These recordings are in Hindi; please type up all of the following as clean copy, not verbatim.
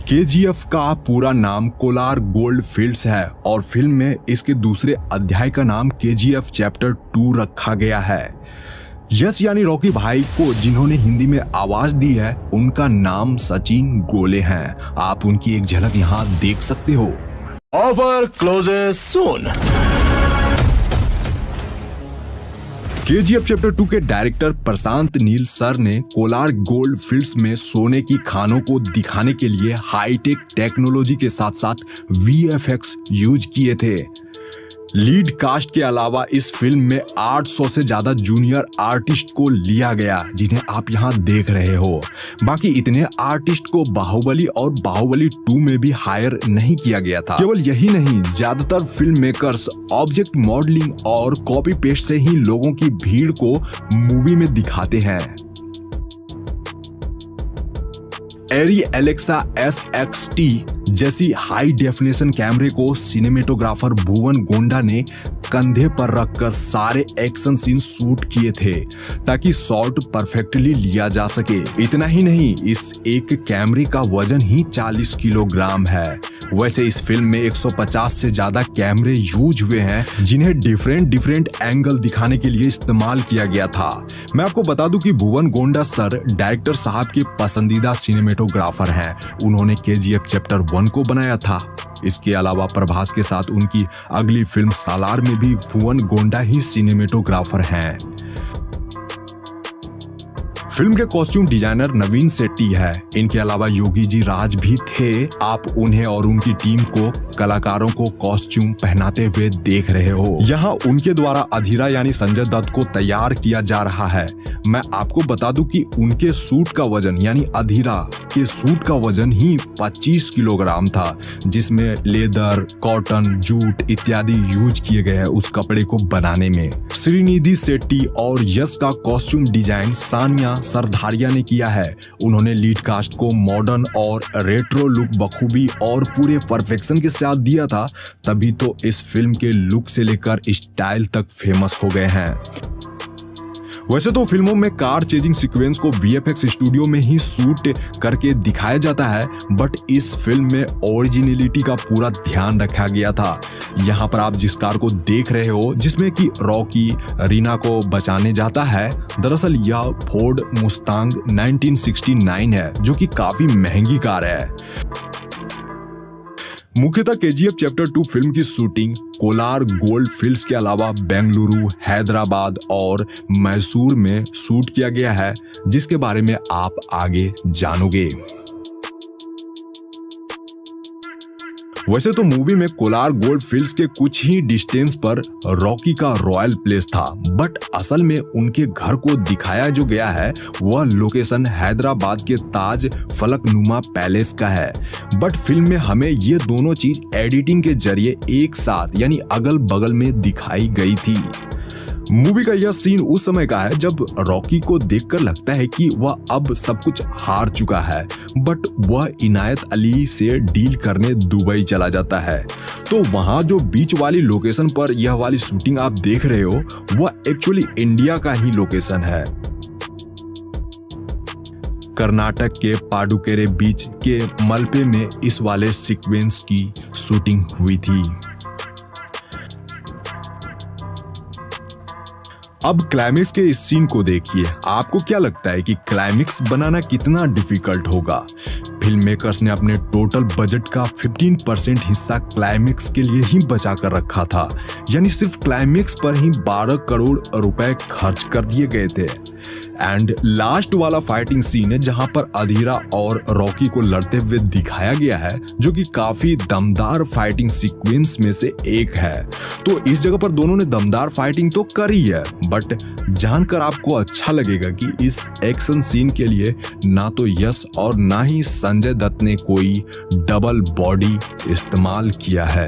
केजीएफ का पूरा नाम कोलार गोल्ड फील्ड्स है और फिल्म में इसके दूसरे अध्याय का नाम केजीएफ चैप्टर 2 रखा गया है। यश यानी रॉकी भाई को जिन्होंने हिंदी में आवाज दी है उनका नाम सचिन गोले हैं। आप उनकी एक झलक यहाँ देख सकते हो। ऑफर क्लोजेस सून। केजीएफ चैप्टर 2 के डायरेक्टर प्रशांत नील सर ने कोलार गोल्ड फील्ड्स में सोने की खानों को दिखाने के लिए हाईटेक टेक्नोलॉजी के साथ साथ वीएफएक्स यूज किए थे। लीड कास्ट के अलावा इस फिल्म में 800 से ज्यादा जूनियर आर्टिस्ट को लिया गया जिन्हें आप यहाँ देख रहे हो। बाकी इतने आर्टिस्ट को बाहुबली और बाहुबली 2 में भी हायर नहीं किया गया था। केवल यही नहीं, ज्यादातर फिल्म मेकर्स ऑब्जेक्ट मॉडलिंग और कॉपी पेस्ट से ही लोगों की भीड़ को मूवी में दिखाते हैं। एरी एलेक्सा SXT जैसी हाई डेफिनेशन कैमरे को सिनेमेटोग्राफर भुवन गोंडा ने कंधे पर रखकर सारे एक्शन सीन शूट किए थे ताकि शॉट परफेक्टली लिया जा सके। इतना ही नहीं, इस एक कैमरे का वजन ही 40 किलोग्राम है। वैसे इस फिल्म में 150 से ज्यादा कैमरे यूज हुए हैं जिन्हें डिफरेंट एंगल दिखाने के लिए इस्तेमाल किया गया था। मैं आपको बता दूं कि भुवन गोंडा सर डायरेक्टर साहब के पसंदीदा सिनेमेटोग्राफर हैं। उन्होंने केजीएफ चैप्टर 1 को बनाया था। इसके अलावा प्रभास के साथ उनकी अगली फिल्म सालार में भी भुवन गोंडा ही सिनेमेटोग्राफर हैं। फिल्म के कॉस्ट्यूम डिजाइनर नवीन शेट्टी है। इनके अलावा योगी जी राज भी थे। आप उन्हें और उनकी टीम को कलाकारों को कॉस्ट्यूम पहनाते हुए देख रहे हो। यहाँ उनके द्वारा अधीरा यानी संजय दत्त को तैयार किया जा रहा है। मैं आपको बता दूं कि उनके सूट का वजन यानी अधीरा के सूट का वजन ही 25 किलोग्राम था, जिसमें लेदर, कॉटन, जूट इत्यादि यूज किए गए हैं उस कपड़े को बनाने में। श्रीनिधि शेट्टी और यश का कॉस्ट्यूम डिजाइन सानिया सरधारिया ने किया है। उन्होंने लीड कास्ट को मॉडर्न और रेट्रो लुक बखूबी और पूरे परफेक्शन के साथ दिया था, तभी तो इस फिल्म के लुक से लेकर स्टाइल तक फेमस हो गए हैं। वैसे तो फिल्मों में कार चेजिंग सीक्वेंस को वीएफएक्स स्टूडियो में ही शूट करके दिखाया जाता है, बट इस फिल्म में ओरिजिनलिटी का पूरा ध्यान रखा गया था। यहाँ पर आप जिस कार को देख रहे हो जिसमें कि रॉकी रीना को बचाने जाता है, दरअसल यह फोर्ड मुस्तांग 1969 है जो कि काफी महंगी कार है। मुख्यतः केजीएफ चैप्टर 2 फिल्म की शूटिंग कोलार गोल्ड फील्ड्स के अलावा बेंगलुरु, हैदराबाद और मैसूर में शूट किया गया है, जिसके बारे में आप आगे जानोगे। वैसे तो मूवी में कोलार गोल्ड फील्ड्स के कुछ ही डिस्टेंस पर रॉकी का रॉयल प्लेस था, बट असल में उनके घर को दिखाया जो गया है वह लोकेशन हैदराबाद के ताज फलकनुमा पैलेस का है। बट फिल्म में हमें ये दोनों चीज एडिटिंग के जरिए एक साथ यानी अगल बगल में दिखाई गई थी। मूवी का यह सीन उस समय का है जब रॉकी को देखकर लगता है कि वह अब सब कुछ हार चुका है, बट वह इनायत अली से डील करने दुबई चला जाता है। तो वहां जो बीच वाली लोकेशन पर यह वाली शूटिंग आप देख रहे हो वह एक्चुअली इंडिया का ही लोकेशन है। कर्नाटक के पाडुकेरे बीच के मलपे में इस वाले सीक्वेंस की शूटिंग हुई थी। अब क्लाइमेक्स के इस सीन को देखिए। आपको क्या लगता है कि क्लाइमेक्स बनाना कितना डिफिकल्ट होगा? फिल्म मेकर्स ने अपने टोटल बजट का 15% हिस्सा क्लाइमेक्स के लिए ही बचा कर रखा था, यानी सिर्फ क्लाइमेक्स पर ही 12 करोड़ रुपए खर्च कर दिए गए थे। एंड लास्ट वाला फाइटिंग सीन है जहां पर अधीरा और रॉकी को लड़ते हुए दिखाया गया है, जो कि काफी दमदार फाइटिंग सीक्वेंस में से एक है। तो इस जगह पर दोनों ने दमदार फाइटिंग तो करी है, बट जानकर आपको अच्छा लगेगा कि इस एक्शन सीन के लिए ना तो यश और ना ही संजय दत्त ने कोई डबल बॉडी इस्तेमाल किया है,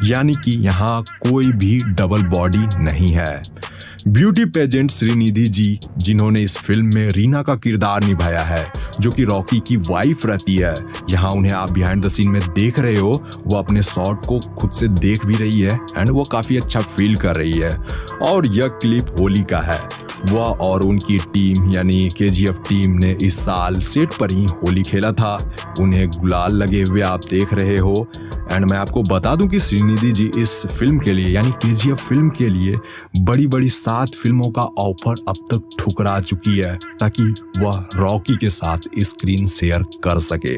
यानी कि यहाँ कोई भी डबल बॉडी नहीं है। ब्यूटी पेजेंट श्रीनिधि जी, जिन्होंने इस फिल्म में रीना का किरदार निभाया है, जो कि रॉकी की वाइफ रहती है। यहाँ उन्हें आप बिहाइंड द सीन में देख रहे हो, वो अपने शॉट को खुद से देख भी रही है एंड वो काफी अच्छा फील कर रही है। और यह क्लिप होली का है। वह और उनकी टीम यानी केजीएफ टीम ने इस साल सेट पर ही होली खेला था। उन्हें गुलाल लगे हुए आप देख रहे हो। एंड मैं आपको बता दूं कि श्रीनिधि जी इस फिल्म के लिए यानी केजीएफ फिल्म के लिए बड़ी बड़ी 7 फिल्मों का ऑफर अब तक ठुकरा चुकी है ताकि वह रॉकी के साथ स्क्रीन शेयर कर सके।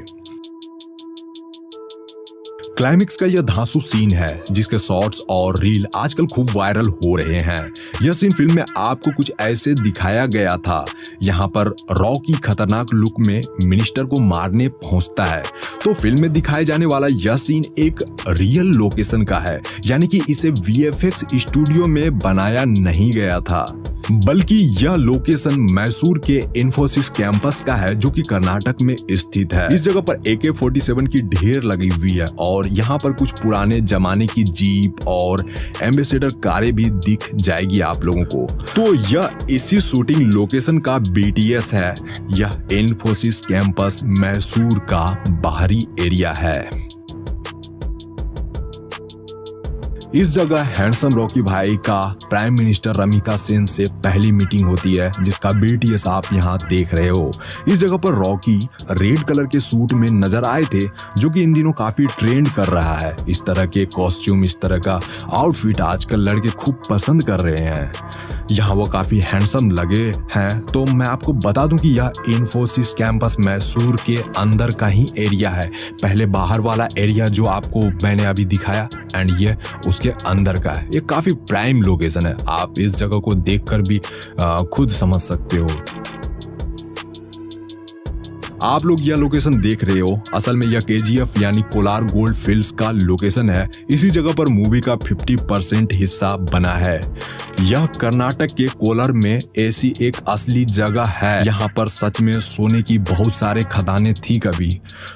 क्लाइमेक्स का यह धांसू सीन है जिसके शॉट्स और रील आजकल खूब वायरल हो रहे हैं। यह सीन फिल्म में आपको कुछ ऐसे दिखाया गया था। यहाँ पर रॉकी खतरनाक लुक में मिनिस्टर को मारने पहुंचता है। तो फिल्म में दिखाए जाने वाला यह सीन एक रियल लोकेशन का है, यानी कि इसे वीएफएक्स स्टूडियो में बनाया नहीं गया था, बल्कि यह लोकेशन मैसूर के इन्फोसिस कैंपस का है जो कि कर्नाटक में स्थित है। इस जगह पर AK-47 की ढेर लगी हुई है और यहाँ पर कुछ पुराने जमाने की जीप और एम्बेसडर कारें भी दिख जाएगी आप लोगों को। तो यह इसी शूटिंग लोकेशन का BTS है। यह इन्फोसिस कैंपस मैसूर का बाहरी एरिया है। इस जगह हैंडसम रॉकी भाई का प्राइम मिनिस्टर रमिका सेन से पहली मीटिंग होती है जिसका BTS आप यहाँ देख रहे हो। इस जगह पर रॉकी रेड कलर के सूट में नजर आए थे जो कि इन दिनों काफी ट्रेंड कर रहा है। इस तरह के कॉस्ट्यूम, इस तरह का आउटफिट आजकल लड़के खूब पसंद कर रहे हैं। यहाँ वो काफी हैंडसम लगे हैं। तो मैं आपको बता दूं कि यह इन्फोसिस कैंपस मैसूर के अंदर का ही एरिया है। पहले बाहर वाला एरिया जो आपको मैंने अभी दिखाया एंड ये उसके अंदर का है। ये काफी प्राइम लोकेशन है। आप इस जगह को देखकर भी खुद समझ सकते हो। आप लोग यह लोकेशन देख रहे हो, असल में यह KGF यानी कोलार गोल्ड फील्ड्स का लोकेशन है। इसी जगह पर मूवी का 50% हिस्सा बना है। यह कर्नाटक के कोलार में ऐसी एक असली जगह है। यहाँ पर सच में सोने की बहुत सारे खदानें थी कभी।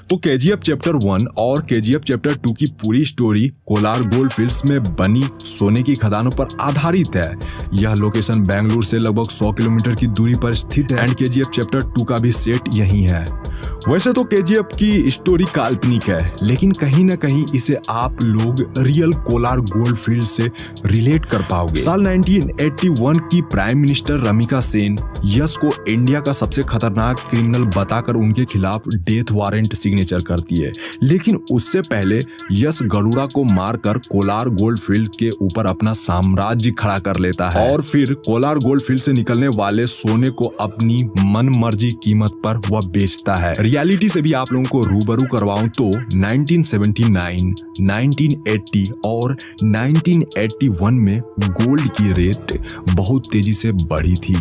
तो KGF चैप्टर 1 और KGF चैप्टर 2 की पूरी स्टोरी कोलार गोल्ड फील्ड्स में बनी सोने की खदानों पर आधारित है। यह लोकेशन बेंगलुरु से लगभग 100 किलोमीटर की दूरी पर स्थित है एंड KGF चैप्टर 2 का भी सेट यही है। वैसे तो KGF की स्टोरी काल्पनिक है, लेकिन कहीं ना कहीं इसे आप लोग रियल कोलार गोल्ड फील्ड से रिलेट कर पाओगे। साल 1981 की प्राइम मिनिस्टर रमिका सेन यश को इंडिया का सबसे खतरनाक क्रिमिनल बताकर उनके खिलाफ डेथ वारंट सिग्नेचर करती है। लेकिन उससे पहले यश गरुड़ा को मारकर कोलार गोल्ड फील्ड के ऊपर अपना साम्राज्य खड़ा कर लेता है और फिर कोलार गोल्ड फील्ड से निकलने वाले सोने को अपनी मन मर्जी कीमत पर वह बेचता है। रियलिटी से भी आप लोगों को रूबरू करवाऊं तो 1979, 1980 और 1981 में गोल्ड की रेट बहुत तेजी से बढ़ी थी।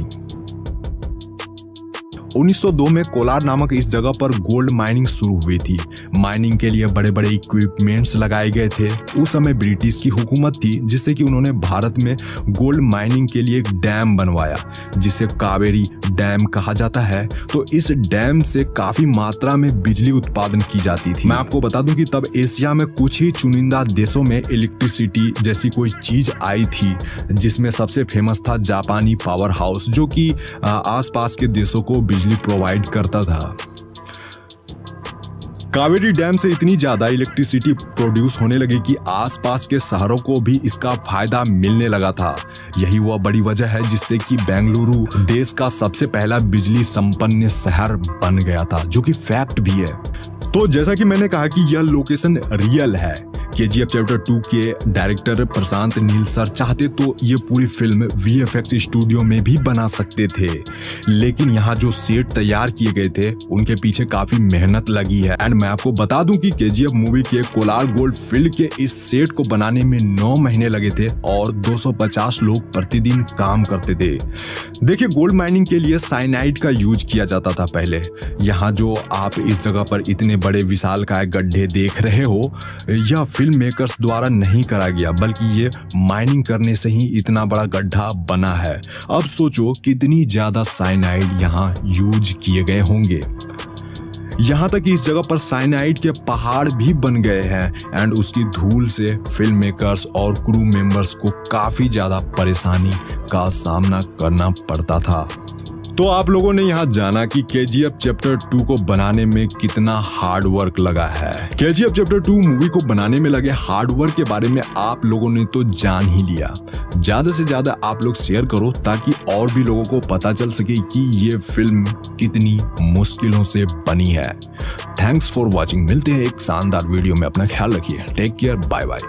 1902 में कोलार नामक इस जगह पर गोल्ड माइनिंग शुरू हुई थी। माइनिंग के लिए बड़े बड़े इक्विपमेंट्स लगाए गए थे। उस समय ब्रिटिश की हुकूमत थी जिससे कि उन्होंने भारत में गोल्ड माइनिंग के लिए एक डैम बनवाया जिसे कावेरी डैम कहा जाता है। तो इस डैम से काफी मात्रा में बिजली उत्पादन की जाती थी। मैं आपको बता दूं कि तब एशिया में कुछ ही चुनिंदा देशों में इलेक्ट्रिसिटी जैसी कोई चीज आई थी, जिसमें सबसे फेमस था जापानी पावर हाउस जो कि आसपास के देशों को बिजली प्रोवाइड करता था। कावेरी डैम से इतनी ज्यादा इलेक्ट्रिसिटी प्रोड्यूस होने लगी कि आसपास के शहरों को भी इसका फायदा मिलने लगा था। यही वह बड़ी वजह है जिससे कि बेंगलुरु देश का सबसे पहला बिजली संपन्न शहर बन गया था, जो कि फैक्ट भी है। तो जैसा कि मैंने कहा कि यह लोकेशन रियल है। KGF चैप्टर 2 के डायरेक्टर प्रशांत नील सर चाहते तो ये पूरी फिल्म VFX स्टूडियो में भी बना सकते थे, लेकिन यहाँ जो सेट तैयार किए गए थे उनके पीछे काफी मेहनत लगी है। एंड मैं आपको बता दूं कि KGF मूवी के कोलार गोल्ड फील्ड के इस सेट को बनाने में 9 महीने लगे थे और 250 लोग प्रतिदिन काम करते थे। देखिए, गोल्ड माइनिंग के लिए साइनाइड का यूज किया जाता था पहले। यहाँ जो आप इस जगह पर इतने बड़े विशालकाय गड्ढे देख रहे हो, यह फिल्म मेकर्स द्वारा नहीं करा गया, बल्कि ये माइनिंग करने से ही इतना बड़ा गड्ढा बना है। अब सोचो कितनी ज्यादा साइनाइड यहाँ यूज किए गए होंगे। यहाँ तक कि इस जगह पर साइनाइड के पहाड़ भी बन गए हैं एंड उसकी धूल से फिल्म मेकर्स और क्रू मेंबर्स को काफी ज्यादा परेशानी का सामना करना पड़ता था। तो आप लोगों ने यहाँ जाना कि KGF चैप्टर 2 को बनाने में कितना हार्ड वर्क लगा है। KGF चैप्टर 2 मूवी को बनाने में लगे हार्ड वर्क के बारे में आप लोगों ने तो जान ही लिया। ज्यादा से ज्यादा आप लोग शेयर करो ताकि और भी लोगों को पता चल सके कि ये फिल्म कितनी मुश्किलों से बनी है। Thanks for watching. मिलते हैं एक शानदार वीडियो में। अपना ख्याल रखिए। Take care. Bye bye.